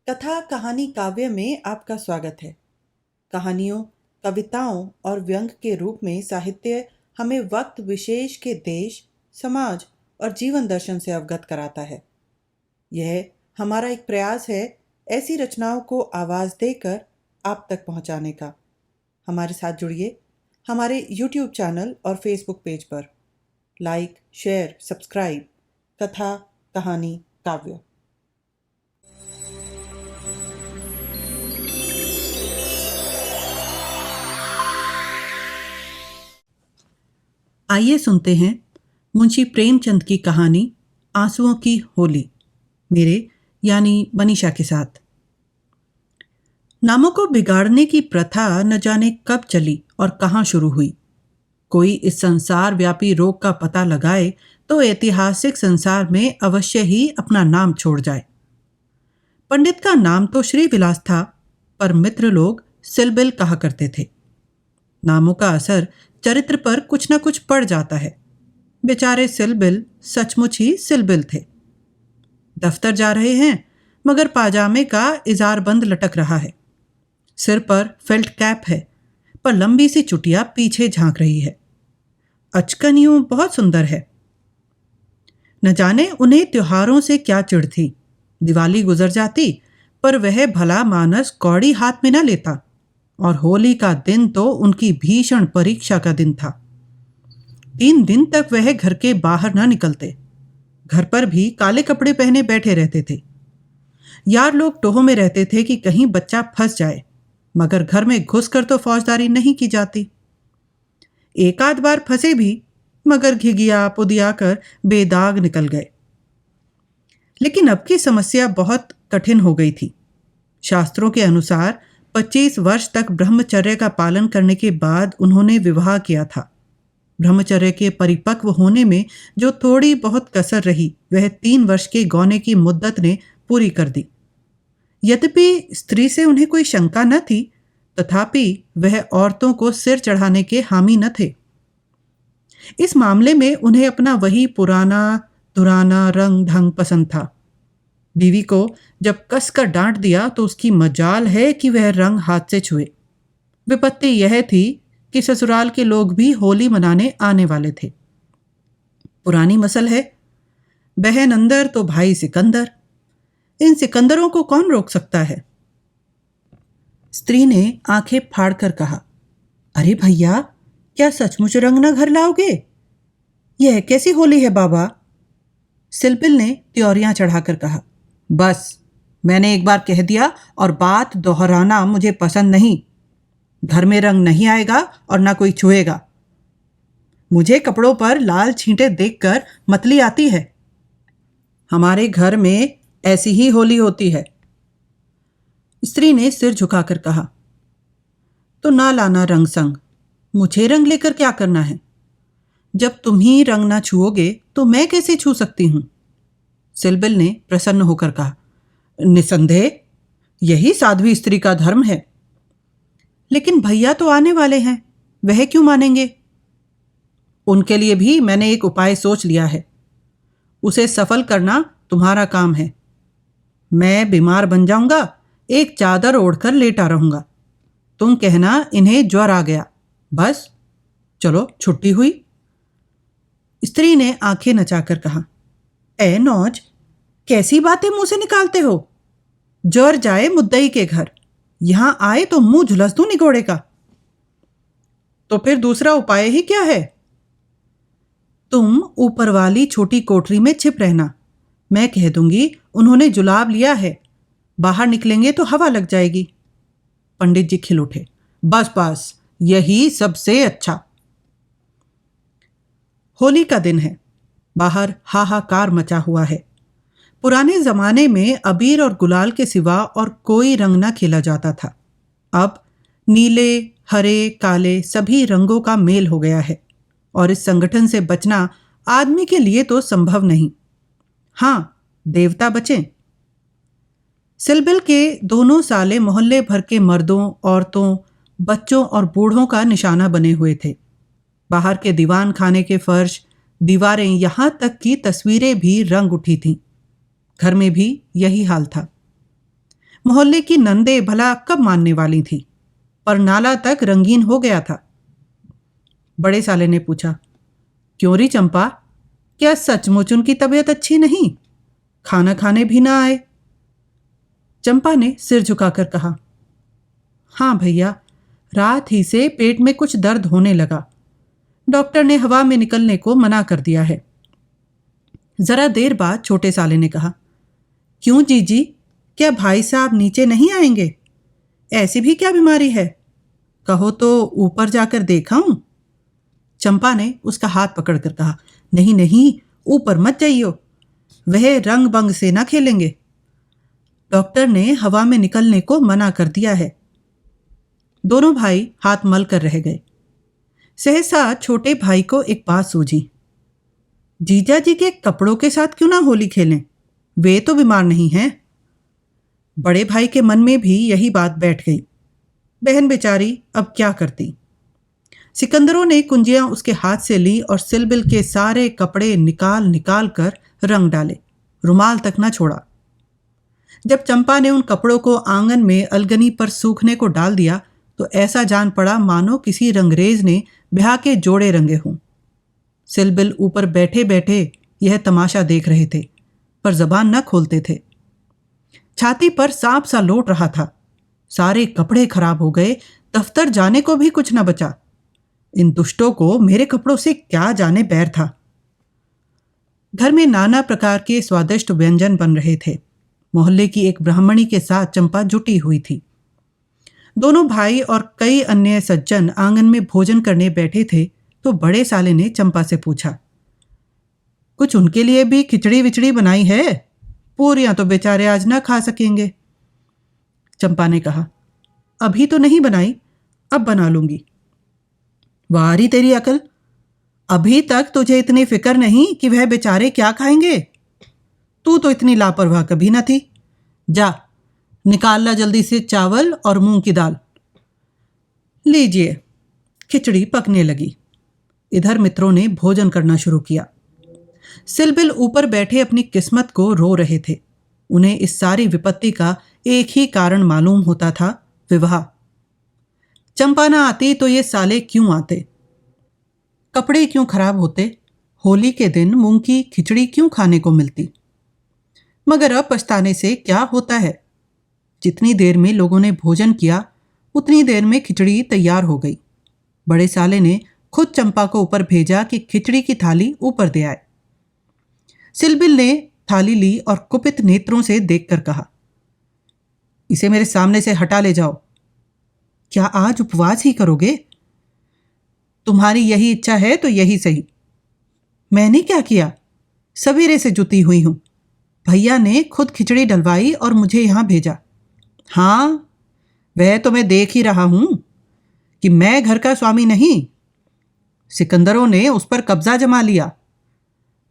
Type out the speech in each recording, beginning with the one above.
कथा कहानी काव्य में आपका स्वागत है। कहानियों, कविताओं और व्यंग के रूप में साहित्य हमें वक्त विशेष के देश, समाज और जीवन दर्शन से अवगत कराता है। यह हमारा एक प्रयास है ऐसी रचनाओं को आवाज़ देकर आप तक पहुंचाने का। हमारे साथ जुड़िए हमारे YouTube चैनल और Facebook पेज पर। Like, share, subscribe. कथा कहानी काव्य। आइए सुनते हैं मुंशी प्रेमचंद की कहानी आंसुओं की होली, मेरे यानी मनीषा के साथ। नामों को बिगाड़ने की प्रथा न जाने कब चली और कहाँ शुरू हुई। कोई इस संसार व्यापी रोग का पता लगाए तो ऐतिहासिक संसार में अवश्य ही अपना नाम छोड़ जाए। पंडित का नाम तो श्री विलास था, पर मित्र लोग सिलबिल कहा करते थे। नामों का असर चरित्र पर कुछ न कुछ पड़ जाता है। बेचारे सिलबिल सचमुच ही सिलबिल थे। दफ्तर जा रहे हैं मगर पाजामे का इजारबंद लटक रहा है। सिर पर फेल्ट कैप है, पर लंबी सी चुटिया पीछे झांक रही है। अचकन यूं बहुत सुंदर है। न जाने उन्हें त्योहारों से क्या चिढ़ थी। दिवाली गुजर जाती पर वह भला मानस कौड़ी हाथ में न लेता, और होली का दिन तो उनकी भीषण परीक्षा का दिन था। 3 दिन तक वह घर के बाहर न निकलते। घर पर भी काले कपड़े पहने बैठे रहते थे। यार लोग टोह में रहते थे कि कहीं बच्चा फंस जाए, मगर घर में घुसकर तो फौजदारी नहीं की जाती। एक आध बार फंसे भी, मगर घिघिया पुदिया कर बेदाग निकल गए। लेकिन अब की समस्या बहुत कठिन हो गई थी। शास्त्रों के अनुसार 25 वर्ष तक ब्रह्मचर्य का पालन करने के बाद उन्होंने विवाह किया था। ब्रह्मचर्य के परिपक्व होने में जो थोड़ी बहुत कसर रही, वह 3 वर्ष के गौने की मुद्दत ने पूरी कर दी। यद्यपि स्त्री से उन्हें कोई शंका न थी, तथापि वह औरतों को सिर चढ़ाने के हामी न थे। इस मामले में उन्हें अपना वही पुराना दुराना रंग ढंग पसंद था। बीवी को जब कसकर डांट दिया तो उसकी मजाल है कि वह रंग हाथ से छुए। विपत्ति यह थी कि ससुराल के लोग भी होली मनाने आने वाले थे। पुरानी मसल है, बहन अंदर तो भाई सिकंदर। इन सिकंदरों को कौन रोक सकता है। स्त्री ने आंखें फाड़कर कहा, अरे भैया, क्या सचमुच रंग न घर लाओगे? यह कैसी होली है बाबा? सिलबिल ने त्योरियां चढ़ाकर कहा, बस, मैंने एक बार कह दिया और बात दोहराना मुझे पसंद नहीं। घर में रंग नहीं आएगा और ना कोई छुएगा। मुझे कपड़ों पर लाल छींटे देखकर मतली आती है। हमारे घर में ऐसी ही होली होती है। स्त्री ने सिर झुकाकर कहा, तो ना लाना रंग संग। मुझे रंग लेकर क्या करना है? जब तुम ही रंग ना छुओगे तो मैं कैसे छू सकती हूं? सिलबिल ने प्रसन्न होकर कहा, निसंदेह यही साध्वी स्त्री का धर्म है। लेकिन भैया तो आने वाले हैं, वह क्यों मानेंगे? उनके लिए भी मैंने एक उपाय सोच लिया है। उसे सफल करना तुम्हारा काम है। मैं बीमार बन जाऊंगा, एक चादर ओढ़कर लेटा रहूंगा। तुम कहना इन्हें ज्वर आ गया, बस चलो छुट्टी हुई। स्त्री ने आंखें नचाकर कहा, ए नौज, कैसी बातें मुंह से निकालते हो? ज्वर जाए मुद्दई के घर, यहां आए तो मुंह झुलस दूं निगोड़े का। तो फिर दूसरा उपाय ही क्या है? तुम ऊपर वाली छोटी कोठरी में छिप रहना। मैं कह दूंगी उन्होंने जुलाब लिया है, बाहर निकलेंगे तो हवा लग जाएगी। पंडित जी खिल उठे, बस बस, यही सबसे अच्छा। होली का दिन है, बाहर हाहाकार मचा हुआ है। पुराने जमाने में अबीर और गुलाल के सिवा और कोई रंग न खेला जाता था। अब नीले, हरे, काले सभी रंगों का मेल हो गया है, और इस संगठन से बचना आदमी के लिए तो संभव नहीं। हां, देवता बचें। सिलबिल के दोनों साले मोहल्ले भर के मर्दों, औरतों, बच्चों और बूढ़ों का निशाना बने हुए थे। बाहर के दीवान खाने के फर्श, दीवारें, यहां तक कि तस्वीरें भी रंग उठी थीं। घर में भी यही हाल था। मोहल्ले की नंदे भला कब मानने वाली थी, पर नाला तक रंगीन हो गया था। बड़े साले ने पूछा, क्यों री चंपा, क्या सचमुच उनकी तबीयत अच्छी नहीं? खाना खाने भी ना आए? चंपा ने सिर झुकाकर कहा, हाँ भैया, रात ही से पेट में कुछ दर्द होने लगा। डॉक्टर ने हवा में निकलने को मना कर दिया है। जरा देर बाद छोटे साले ने कहा, क्यों जीजी, क्या भाई साहब नीचे नहीं आएंगे? ऐसी भी क्या बीमारी है? कहो तो ऊपर जाकर देखाऊं? चंपा ने उसका हाथ पकड़कर कहा, नहीं नहीं, ऊपर मत जाइयो, वह रंग बंग से ना खेलेंगे। डॉक्टर ने हवा में निकलने को मना कर दिया है। दोनों भाई हाथ मल कर रह गए। सहसा छोटे भाई को एक बात सूझी, जीजा जी के कपड़ों के साथ क्यों ना होली खेलें? वे तो बीमार नहीं हैं। बड़े भाई के मन में भी यही बात बैठ गई। बहन बेचारी अब क्या करती। सिकंदरों ने कुंजियां उसके हाथ से ली और सिलबिल के सारे कपड़े निकाल निकाल कर रंग डाले, रुमाल तक न छोड़ा। जब चंपा ने उन कपड़ों को आंगन में अलगनी पर सूखने को डाल दिया तो ऐसा जान पड़ा मानो किसी रंगरेज ने ब्याह के जोड़े रंगे हों। सिलबिल ऊपर बैठे बैठे यह तमाशा देख रहे थे, पर जबान न खोलते थे। छाती पर सांप सा लौट रहा था। सारे कपड़े खराब हो गए, दफ्तर जाने को भी कुछ न बचा। इन दुष्टों को मेरे कपड़ों से क्या जाने बैर था। घर में नाना प्रकार के स्वादिष्ट व्यंजन बन रहे थे। मोहल्ले की एक ब्राह्मणी के साथ चंपा जुटी हुई थी। दोनों भाई और कई अन्य सज्जन आंगन में भोजन करने बैठे थे तो बड़े साले ने चंपा से पूछा, कुछ उनके लिए भी खिचड़ी विचड़ी बनाई है? पूरियां तो बेचारे आज ना खा सकेंगे। चंपा ने कहा, अभी तो नहीं बनाई, अब बना लूंगी। वारी तेरी अकल, अभी तक तुझे इतनी फिक्र नहीं कि वह बेचारे क्या खाएंगे? तू तो इतनी लापरवाह कभी न थी। जा निकाल ला जल्दी से चावल और मूंग की दाल। लीजिए। खिचड़ी पकने लगी। इधर मित्रों ने भोजन करना शुरू किया। सिलबिल ऊपर बैठे अपनी किस्मत को रो रहे थे। उन्हें इस सारी विपत्ति का एक ही कारण मालूम होता था, विवाह। चंपा ना आती तो ये साले क्यों आते? कपड़े क्यों खराब होते? होली के दिन मूंग की खिचड़ी क्यों खाने को मिलती? मगर अब पछताने से क्या होता है? जितनी देर में लोगों ने भोजन किया उतनी देर में खिचड़ी तैयार हो गई। बड़े साले ने खुद चंपा को ऊपर भेजा कि खिचड़ी की थाली ऊपर दे आए। सिलबिल ने थाली ली और कुपित नेत्रों से देखकर कहा, इसे मेरे सामने से हटा ले जाओ। क्या आज उपवास ही करोगे? तुम्हारी यही इच्छा है तो यही सही। मैंने क्या किया? सवेरे से जुटी हुई हूं। भैया ने खुद खिचड़ी डलवाई और मुझे यहां भेजा। हाँ, वह तो मैं देख ही रहा हूं कि मैं घर का स्वामी नहीं। सिकंदरों ने उस पर कब्जा जमा लिया।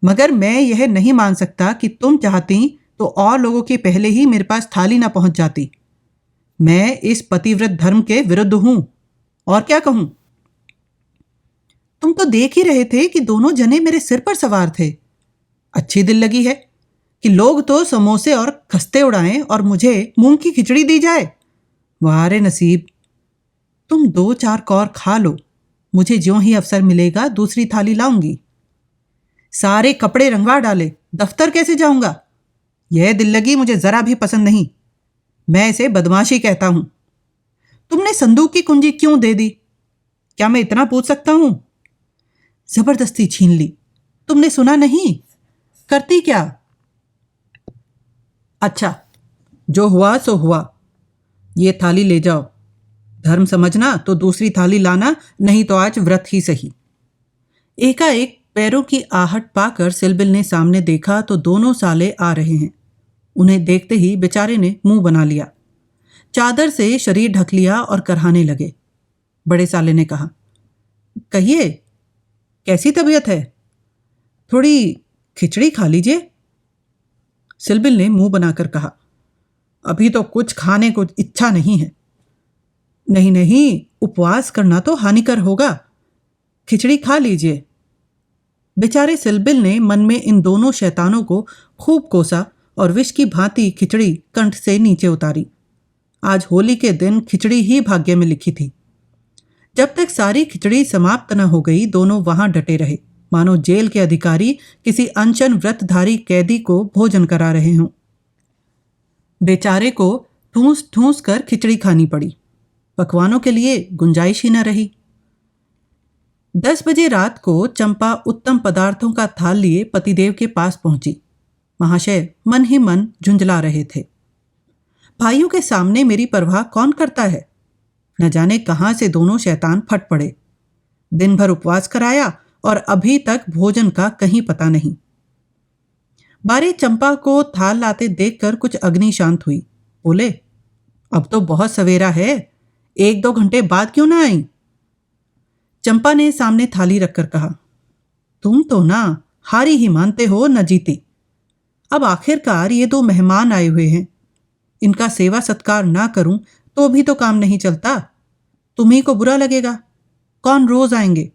मगर मैं यह नहीं मान सकता कि तुम चाहती तो और लोगों के पहले ही मेरे पास थाली ना पहुंच जाती। मैं इस पतिव्रत धर्म के विरुद्ध हूं। और क्या कहूं? तुम तो देख ही रहे थे कि दोनों जने मेरे सिर पर सवार थे। अच्छी दिल लगी है कि लोग तो समोसे और खस्ते उड़ाएं और मुझे मूंग की खिचड़ी दी जाए। वाह रे नसीब! तुम 2-4 कौर खा लो, मुझे ज्यों ही अवसर मिलेगा दूसरी थाली लाऊंगी। सारे कपड़े रंगवा डाले, दफ्तर कैसे जाऊंगा? यह दिल लगी मुझे जरा भी पसंद नहीं। मैं इसे बदमाशी कहता हूं। तुमने संदूक की कुंजी क्यों दे दी? क्या मैं इतना पूछ सकता हूं? जबरदस्ती छीन ली। तुमने सुना नहीं? करती क्या? अच्छा, जो हुआ सो हुआ। ये थाली ले जाओ। धर्म समझना तो दूसरी थाली लाना, नहीं तो आज व्रत ही सही। एकाएक पैरों की आहट पाकर सिलबिल ने सामने देखा तो दोनों साले आ रहे हैं। उन्हें देखते ही बेचारे ने मुंह बना लिया, चादर से शरीर ढक लिया और करहाने लगे। बड़े साले ने कहा, कहिए, कैसी तबीयत है? थोड़ी खिचड़ी खा लीजिए। सिलबिल ने मुंह बनाकर कहा, अभी तो कुछ खाने को इच्छा नहीं है। नहीं नहीं, उपवास करना तो हानिकर होगा। खिचड़ी खा लीजिए। बेचारे सिलबिल ने मन में इन दोनों शैतानों को खूब कोसा और विष की भांति खिचड़ी कंठ से नीचे उतारी। आज होली के दिन खिचड़ी ही भाग्य में लिखी थी। जब तक सारी खिचड़ी समाप्त न हो गई, दोनों वहां डटे रहे, मानो जेल के अधिकारी किसी अनशन व्रतधारी कैदी को भोजन करा रहे हों। बेचारे को ठूस ठूस कर खिचड़ी खानी पड़ी। पकवानों के लिए गुंजाइश ही न रही। 10 बजे रात को चंपा उत्तम पदार्थों का थाल लिए पतिदेव के पास पहुंची। महाशय मन ही मन झुंझला रहे थे। भाइयों के सामने मेरी परवाह कौन करता है? न जाने कहां से दोनों शैतान फट पड़े। दिन भर उपवास कराया और अभी तक भोजन का कहीं पता नहीं। बारी चंपा को थाल लाते देखकर कुछ अग्नि शांत हुई। बोले, अब तो बहुत सवेरा है, 1-2 घंटे बाद क्यों ना आई? चंपा ने सामने थाली रखकर कहा, तुम तो ना हारी ही मानते हो न जीती। अब आखिरकार ये 2 मेहमान आए हुए हैं, इनका सेवा सत्कार ना करूं तो भी तो काम नहीं चलता। तुम्ही को बुरा लगेगा, कौन रोज आएंगे?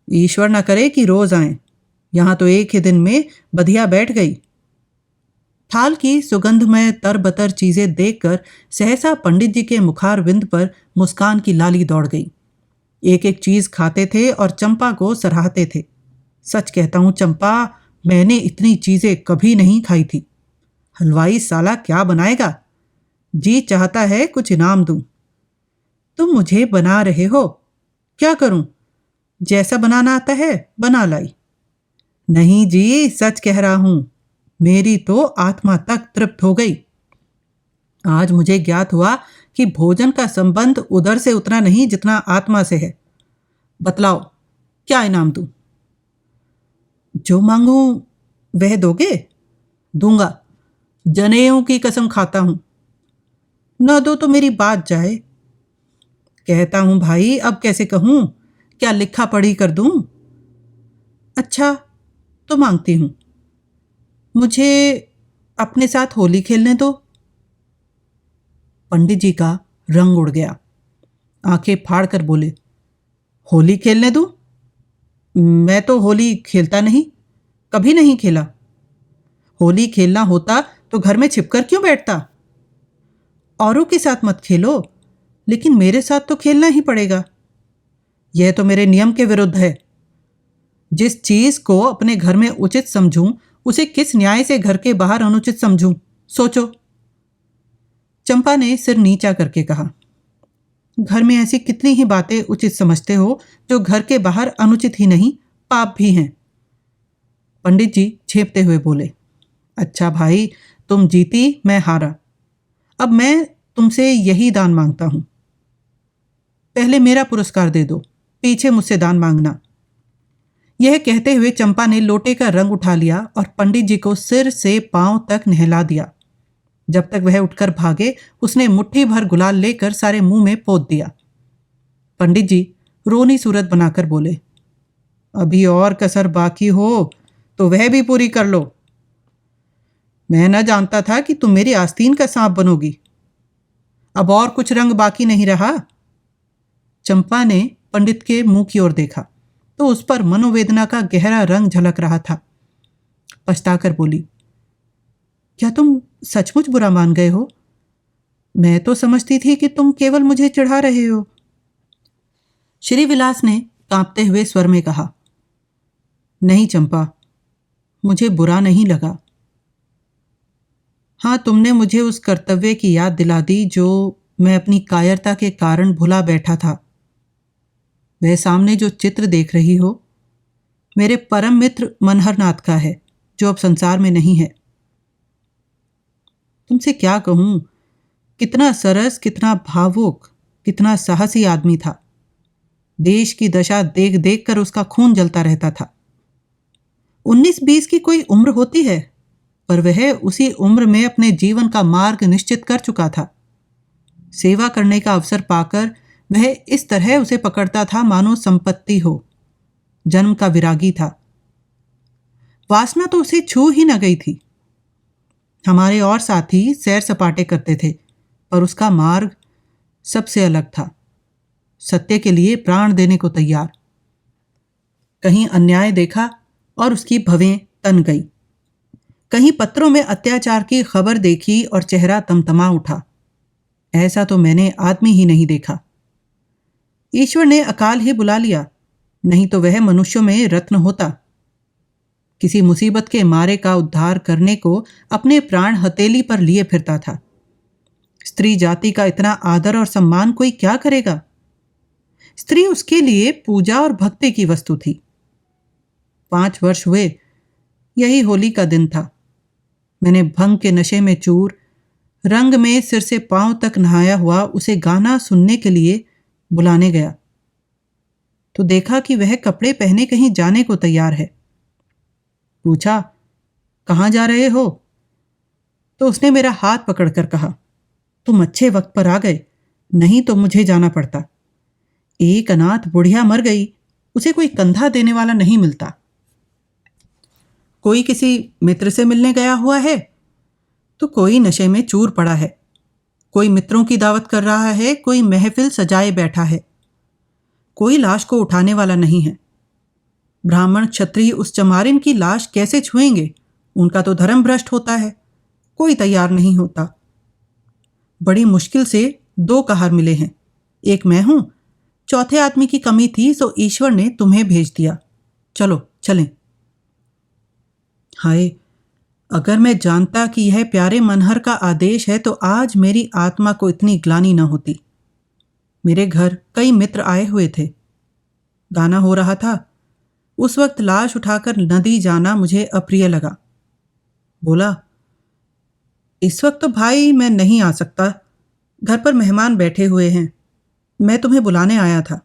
ईश्वर न करे कि रोज आए, यहां तो एक ही दिन में बधिया बैठ गई। थाल की सुगंधमय तरबतर चीजें देखकर सहसा पंडित जी के मुखारविंद पर मुस्कान की लाली दौड़ गई। एक एक चीज खाते थे और चंपा को सराहते थे। सच कहता हूं चंपा, मैंने इतनी चीजें कभी नहीं खाई थी। हलवाई साला क्या बनाएगा? जी चाहता है कुछ इनाम दूं। तुम मुझे बना रहे हो, क्या करूं? जैसा बनाना आता है बना लाई। नहीं जी, सच कह रहा हूं, मेरी तो आत्मा तक तृप्त हो गई। आज मुझे ज्ञात हुआ कि भोजन का संबंध उधर से उतना नहीं जितना आत्मा से है। बतलाओ, क्या इनाम दूं? जो मांगू वह दोगे? दूंगा, जनेऊ की कसम खाता हूं। न दो तो मेरी बात जाए। कहता हूं भाई, अब कैसे कहूं? क्या लिखा पढ़ी कर दूं? अच्छा तो मांगती हूं, मुझे अपने साथ होली खेलने दो। पंडित जी का रंग उड़ गया। आंखें फाड़ कर बोले, होली खेलने दूं? मैं तो होली खेलता नहीं, कभी नहीं खेला। होली खेलना होता तो घर में छिपकर क्यों बैठता? औरों के साथ मत खेलो, लेकिन मेरे साथ तो खेलना ही पड़ेगा। यह तो मेरे नियम के विरुद्ध है। जिस चीज को अपने घर में उचित समझूं, उसे किस न्याय से घर के बाहर अनुचित समझूं? सोचो। चंपा ने सिर नीचा करके कहा, घर में ऐसी कितनी ही बातें उचित समझते हो जो घर के बाहर अनुचित ही नहीं, पाप भी हैं। पंडित जी झेपते हुए बोले, अच्छा भाई, तुम जीती, मैं हारा। अब मैं तुमसे यही दान मांगता हूं। पहले मेरा पुरस्कार दे दो, पीछे मुझसे दान मांगना। यह कहते हुए चंपा ने लोटे का रंग उठा लिया और पंडित जी को सिर से पांव तक नहला दिया। जब तक वह उठकर भागे, उसने मुट्ठी भर गुलाल लेकर सारे मुंह में पोत दिया। पंडित जी रोनी सूरत बनाकर बोले, अभी और कसर बाकी हो तो वह भी पूरी कर लो। मैं न जानता था कि तुम मेरी आस्तीन का सांप बनोगी। अब और कुछ रंग बाकी नहीं रहा। चंपा ने पंडित के मुंह की ओर देखा तो उस पर मनोवेदना का गहरा रंग झलक रहा था। पछताकर बोली, क्या तुम सचमुच बुरा मान गए हो? मैं तो समझती थी कि तुम केवल मुझे चिढ़ा रहे हो। श्री विलास ने कांपते हुए स्वर में कहा, नहीं चंपा, मुझे बुरा नहीं लगा। हाँ, तुमने मुझे उस कर्तव्य की याद दिला दी जो मैं अपनी कायरता के कारण भुला बैठा था। वह सामने जो चित्र देख रही हो, मेरे परम मित्र मनहरनाथ का है, जो अब संसार में नहीं है। तुमसे क्या कहूं, कितना सरस, कितना भावुक, कितना साहसी आदमी था। देश की दशा देख देख कर उसका खून जलता रहता था। 19-20 की कोई उम्र होती है, पर वह उसी उम्र में अपने जीवन का मार्ग निश्चित कर चुका था। सेवा करने का अवसर पाकर वह इस तरह उसे पकड़ता था मानो संपत्ति हो। जन्म का विरागी था। वासना तो उसे छू ही न गई थी। हमारे और साथी सैर सपाटे करते थे, पर उसका मार्ग सबसे अलग था। सत्य के लिए प्राण देने को तैयार। कहीं अन्याय देखा और उसकी भवें तन गई। कहीं पत्रों में अत्याचार की खबर देखी और चेहरा तमतमा उठा। ऐसा तो मैंने आदमी ही नहीं देखा। ईश्वर ने अकाल ही बुला लिया, नहीं तो वह मनुष्यों में रत्न होता। किसी मुसीबत के मारे का उद्धार करने को अपने प्राण हथेली पर लिए फिरता था। स्त्री जाति का इतना आदर और सम्मान कोई क्या करेगा? स्त्री उसके लिए पूजा और भक्ति की वस्तु थी। 5 वर्ष हुए, यही होली का दिन था। मैंने भंग के नशे में चूर, रंग में सिर से पांव तक नहाया हुआ उसे गाना सुनने के लिए बुलाने गया तो देखा कि वह कपड़े पहने कहीं जाने को तैयार है। पूछा, कहाँ जा रहे हो? तो उसने मेरा हाथ पकड़कर कहा, तुम अच्छे वक्त पर आ गए, नहीं तो मुझे जाना पड़ता। एक अनाथ बुढ़िया मर गई, उसे कोई कंधा देने वाला नहीं मिलता। कोई किसी मित्र से मिलने गया हुआ है, तो कोई नशे में चूर पड़ा है। कोई मित्रों की दावत कर रहा है, कोई महफिल सजाए बैठा है। कोई लाश को उठाने वाला नहीं है। ब्राह्मण क्षत्रिय उस चमारिन की लाश कैसे छुएंगे? उनका तो धर्म भ्रष्ट होता है। कोई तैयार नहीं होता। बड़ी मुश्किल से 2 कहार मिले हैं। एक मैं हूं, चौथे आदमी की कमी थी, सो ईश्वर ने तुम्हें भेज दिया। चलो चलें। हाय, अगर मैं जानता कि यह प्यारे मनहर का आदेश है तो आज मेरी आत्मा को इतनी ग्लानि न होती। मेरे घर कई मित्र आए हुए थे। गाना हो रहा था। उस वक्त लाश उठाकर नदी जाना मुझे अप्रिय लगा। बोला, इस वक्त तो भाई मैं नहीं आ सकता, घर पर मेहमान बैठे हुए हैं, मैं तुम्हें बुलाने आया था।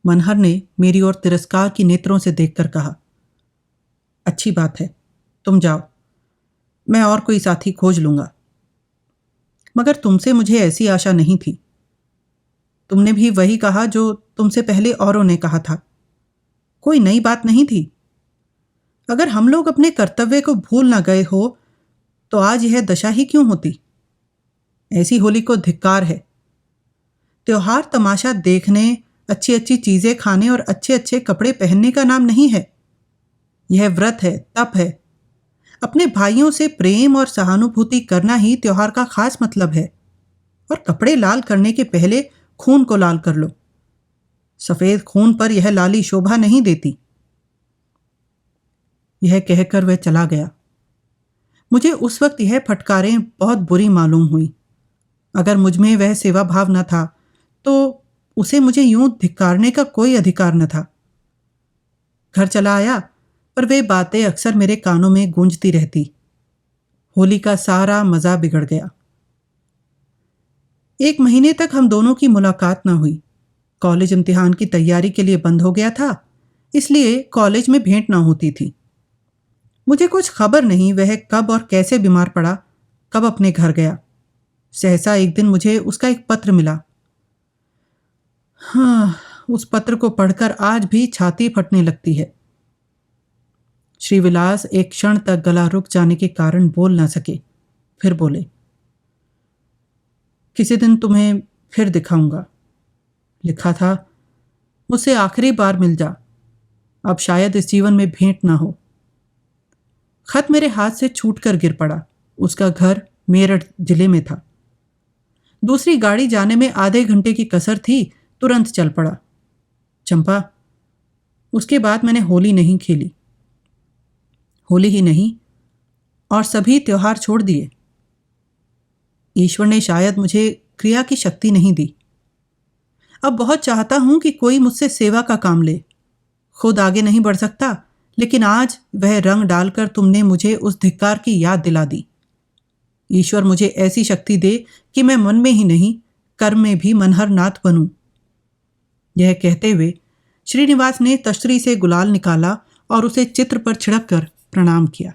मनहर ने मेरी ओर तिरस्कार की नेत्रों से देखकर कहा, अच्छी बात है, तुम जाओ, मैं और कोई साथी खोज लूंगा। मगर तुमसे मुझे ऐसी आशा नहीं थी। तुमने भी वही कहा जो तुमसे पहले औरों ने कहा था। कोई नई बात नहीं थी। अगर हम लोग अपने कर्तव्य को भूल ना गए हो तो आज यह दशा ही क्यों होती? ऐसी होली को धिक्कार है। त्योहार तमाशा देखने, अच्छी अच्छी चीजें खाने और अच्छे अच्छे कपड़े पहनने का नाम नहीं है। यह व्रत है, तप है। अपने भाइयों से प्रेम और सहानुभूति करना ही त्योहार का खास मतलब है। और कपड़े लाल करने के पहले खून को लाल कर लो। सफेद खून पर यह लाली शोभा नहीं देती। यह कहकर वह चला गया। मुझे उस वक्त यह फटकारें बहुत बुरी मालूम हुई। अगर मुझमें वह सेवा भाव न था तो उसे मुझे यूं धिक्कारने का कोई अधिकार न था। घर चला आया, पर वे बातें अक्सर मेरे कानों में गूंजती रहती। होली का सारा मजा बिगड़ गया। 1 महीने तक हम दोनों की मुलाकात न हुई। कॉलेज इम्तिहान की तैयारी के लिए बंद हो गया था, इसलिए कॉलेज में भेंट ना होती थी। मुझे कुछ खबर नहीं वह कब और कैसे बीमार पड़ा, कब अपने घर गया। सहसा एक दिन मुझे उसका एक पत्र मिला। हाँ, उस पत्र को पढ़कर आज भी छाती फटने लगती है। श्रीविलास एक क्षण तक गला रुक जाने के कारण बोल ना सके। फिर बोले, किसी दिन तुम्हें फिर दिखाऊंगा। लिखा था, मुझसे आखिरी बार मिल जा, अब शायद इस जीवन में भेंट ना हो। खत मेरे हाथ से छूटकर गिर पड़ा। उसका घर मेरठ जिले में था। दूसरी गाड़ी जाने में आधे घंटे की कसर थी, तुरंत चल पड़ा। चंपा, उसके बाद मैंने होली नहीं खेली। होली ही नहीं, और सभी त्योहार छोड़ दिए। ईश्वर ने शायद मुझे क्रिया की शक्ति नहीं दी। अब बहुत चाहता हूं कि कोई मुझसे सेवा का काम ले। खुद आगे नहीं बढ़ सकता, लेकिन आज वह रंग डालकर तुमने मुझे उस धिक्कार की याद दिला दी। ईश्वर मुझे ऐसी शक्ति दे कि मैं मन में ही नहीं, कर्म में भी मनहर नाथ बनूं। यह कहते हुए श्रीनिवास ने तश्तरी से गुलाल निकाला और उसे चित्र पर छिड़क कर प्रणाम किया।